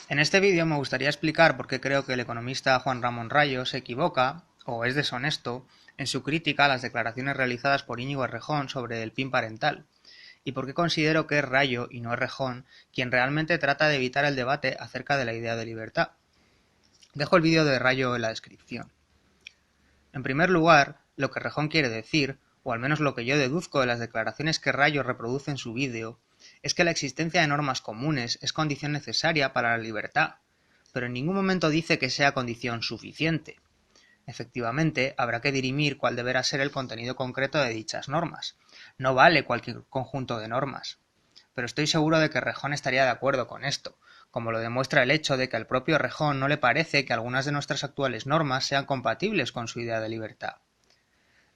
En este vídeo me gustaría explicar por qué creo que el economista Juan Ramón Rayo se equivoca o es deshonesto en su crítica a las declaraciones realizadas por Íñigo Errejón sobre el PIN parental, y por qué considero que es Rayo y no Errejón quien realmente trata de evitar el debate acerca de la idea de libertad. Dejo el vídeo de Rayo en la descripción. En primer lugar, lo que Errejón quiere decir, o al menos lo que yo deduzco de las declaraciones que Rayo reproduce en su vídeo, es que la existencia de normas comunes es condición necesaria para la libertad, pero en ningún momento dice que sea condición suficiente. Efectivamente, habrá que dirimir cuál deberá ser el contenido concreto de dichas normas. No vale cualquier conjunto de normas. Pero estoy seguro de que Errejón estaría de acuerdo con esto, como lo demuestra el hecho de que al propio Errejón no le parece que algunas de nuestras actuales normas sean compatibles con su idea de libertad.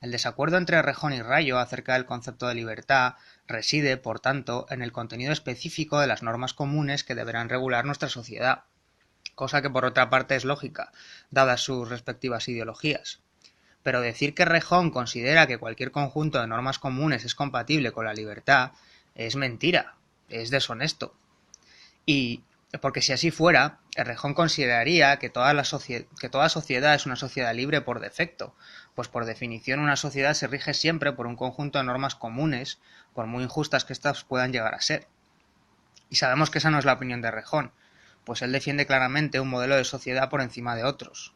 El desacuerdo entre Errejón y Rayo acerca del concepto de libertad reside, por tanto, en el contenido específico de las normas comunes que deberán regular nuestra sociedad, cosa que por otra parte es lógica, dadas sus respectivas ideologías. Pero decir que Errejón considera que cualquier conjunto de normas comunes es compatible con la libertad es mentira, es deshonesto. Y porque si así fuera, Errejón consideraría que toda sociedad es una sociedad libre por defecto, pues por definición una sociedad se rige siempre por un conjunto de normas comunes, por muy injustas que éstas puedan llegar a ser. Y sabemos que esa no es la opinión de Errejón, pues él defiende claramente un modelo de sociedad por encima de otros.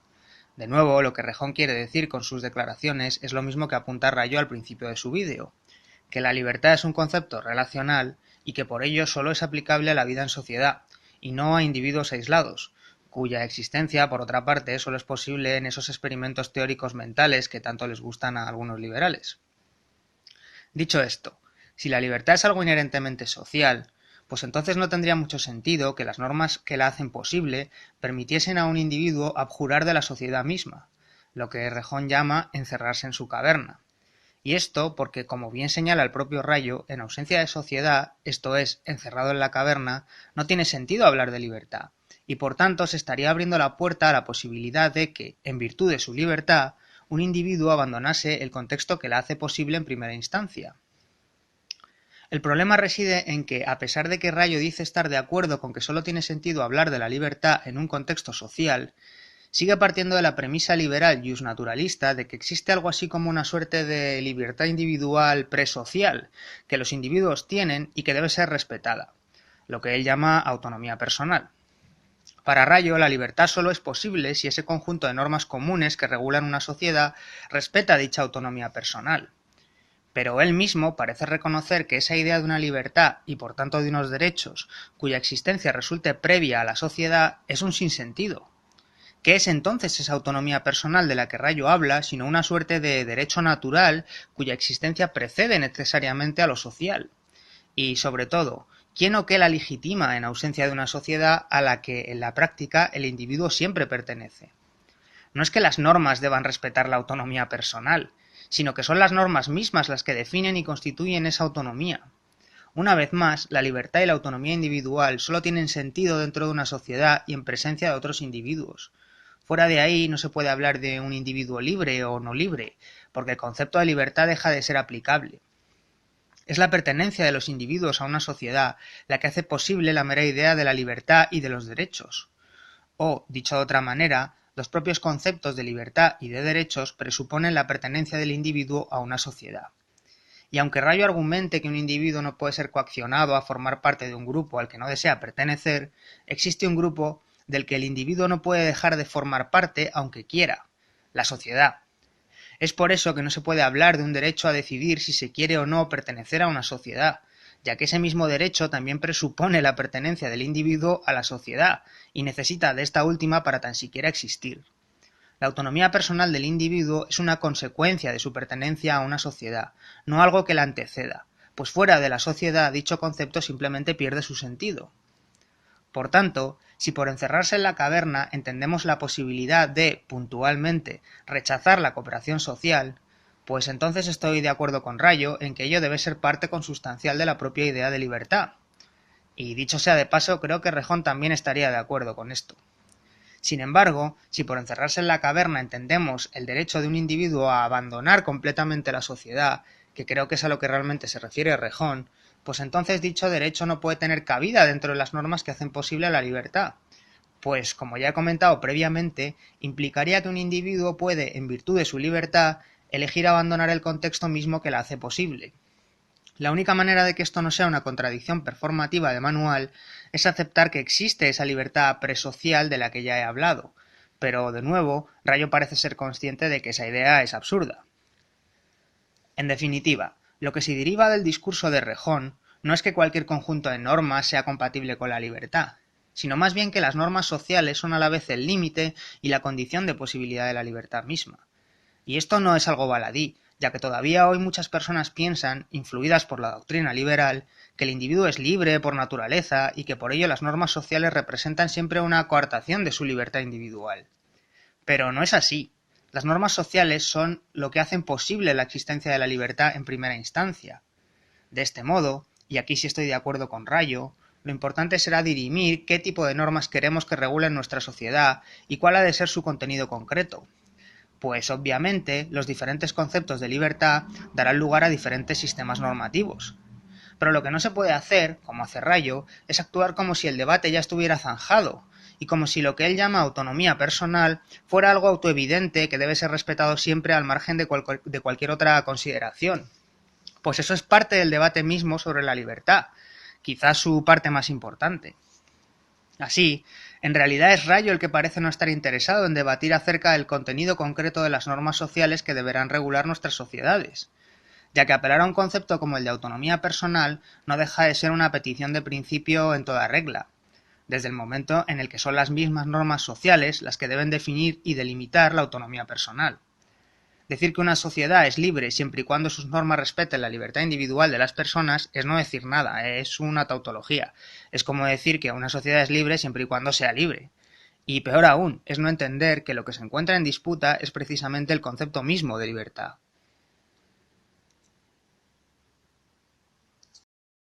De nuevo, lo que Errejón quiere decir con sus declaraciones es lo mismo que apunta Rayo al principio de su vídeo, que la libertad es un concepto relacional y que por ello solo es aplicable a la vida en sociedad, y no a individuos aislados, cuya existencia, por otra parte, solo es posible en esos experimentos teóricos mentales que tanto les gustan a algunos liberales. Dicho esto, si la libertad es algo inherentemente social, pues entonces no tendría mucho sentido que las normas que la hacen posible permitiesen a un individuo abjurar de la sociedad misma, lo que Errejón llama encerrarse en su caverna. Y esto porque, como bien señala el propio Rayo, en ausencia de sociedad, esto es, encerrado en la caverna, no tiene sentido hablar de libertad, y por tanto se estaría abriendo la puerta a la posibilidad de que, en virtud de su libertad, un individuo abandonase el contexto que la hace posible en primera instancia. El problema reside en que, a pesar de que Rayo dice estar de acuerdo con que solo tiene sentido hablar de la libertad en un contexto social, sigue partiendo de la premisa liberal justnaturalista de que existe algo así como una suerte de libertad individual presocial que los individuos tienen y que debe ser respetada, lo que él llama autonomía personal. Para Rayo, la libertad solo es posible si ese conjunto de normas comunes que regulan una sociedad respeta dicha autonomía personal. Pero él mismo parece reconocer que esa idea de una libertad y por tanto de unos derechos cuya existencia resulte previa a la sociedad es un sinsentido. ¿Qué es entonces esa autonomía personal de la que Rayo habla, sino una suerte de derecho natural cuya existencia precede necesariamente a lo social? Y, sobre todo, ¿quién o qué la legitima en ausencia de una sociedad a la que, en la práctica, el individuo siempre pertenece? No es que las normas deban respetar la autonomía personal, sino que son las normas mismas las que definen y constituyen esa autonomía. Una vez más, la libertad y la autonomía individual solo tienen sentido dentro de una sociedad y en presencia de otros individuos. Fuera de ahí no se puede hablar de un individuo libre o no libre, porque el concepto de libertad deja de ser aplicable. Es la pertenencia de los individuos a una sociedad la que hace posible la mera idea de la libertad y de los derechos. O, dicho de otra manera, los propios conceptos de libertad y de derechos presuponen la pertenencia del individuo a una sociedad. Y aunque Rayo argumente que un individuo no puede ser coaccionado a formar parte de un grupo al que no desea pertenecer, existe un grupo del que el individuo no puede dejar de formar parte aunque quiera: la sociedad. Es por eso que no se puede hablar de un derecho a decidir si se quiere o no pertenecer a una sociedad, ya que ese mismo derecho también presupone la pertenencia del individuo a la sociedad y necesita de esta última para tan siquiera existir. La autonomía personal del individuo es una consecuencia de su pertenencia a una sociedad, no algo que la anteceda, pues fuera de la sociedad dicho concepto simplemente pierde su sentido. Por tanto, si por encerrarse en la caverna entendemos la posibilidad de, puntualmente, rechazar la cooperación social, pues entonces estoy de acuerdo con Rayo en que ello debe ser parte consustancial de la propia idea de libertad. Y dicho sea de paso, creo que Errejón también estaría de acuerdo con esto. Sin embargo, si por encerrarse en la caverna entendemos el derecho de un individuo a abandonar completamente la sociedad, que creo que es a lo que realmente se refiere Errejón, pues entonces dicho derecho no puede tener cabida dentro de las normas que hacen posible la libertad, Pues, como ya he comentado previamente, implicaría que un individuo puede, en virtud de su libertad, elegir abandonar el contexto mismo que la hace posible. La única manera de que esto no sea una contradicción performativa de manual es aceptar que existe esa libertad presocial de la que ya he hablado, pero, de nuevo, Rayo parece ser consciente de que esa idea es absurda. En definitiva, lo que se deriva del discurso de Rejón no es que cualquier conjunto de normas sea compatible con la libertad, sino más bien que las normas sociales son a la vez el límite y la condición de posibilidad de la libertad misma. Y esto no es algo baladí, ya que todavía hoy muchas personas piensan, influidas por la doctrina liberal, que el individuo es libre por naturaleza y que por ello las normas sociales representan siempre una coartación de su libertad individual. Pero no es así. Las normas sociales son lo que hacen posible la existencia de la libertad en primera instancia. De este modo, y aquí sí estoy de acuerdo con Rayo, lo importante será dirimir qué tipo de normas queremos que regulen nuestra sociedad y cuál ha de ser su contenido concreto. Pues obviamente los diferentes conceptos de libertad darán lugar a diferentes sistemas normativos. Pero lo que no se puede hacer, como hace Rayo, es actuar como si el debate ya estuviera zanjado, y como si lo que él llama autonomía personal fuera algo autoevidente que debe ser respetado siempre al margen de cualquier otra consideración. Pues eso es parte del debate mismo sobre la libertad, quizás su parte más importante. Así, en realidad es Rayo el que parece no estar interesado en debatir acerca del contenido concreto de las normas sociales que deberán regular nuestras sociedades, ya que apelar a un concepto como el de autonomía personal no deja de ser una petición de principio en toda regla, desde el momento en el que son las mismas normas sociales las que deben definir y delimitar la autonomía personal. Decir que una sociedad es libre siempre y cuando sus normas respeten la libertad individual de las personas es no decir nada, es una tautología. Es como decir que una sociedad es libre siempre y cuando sea libre. Y peor aún, es no entender que lo que se encuentra en disputa es precisamente el concepto mismo de libertad.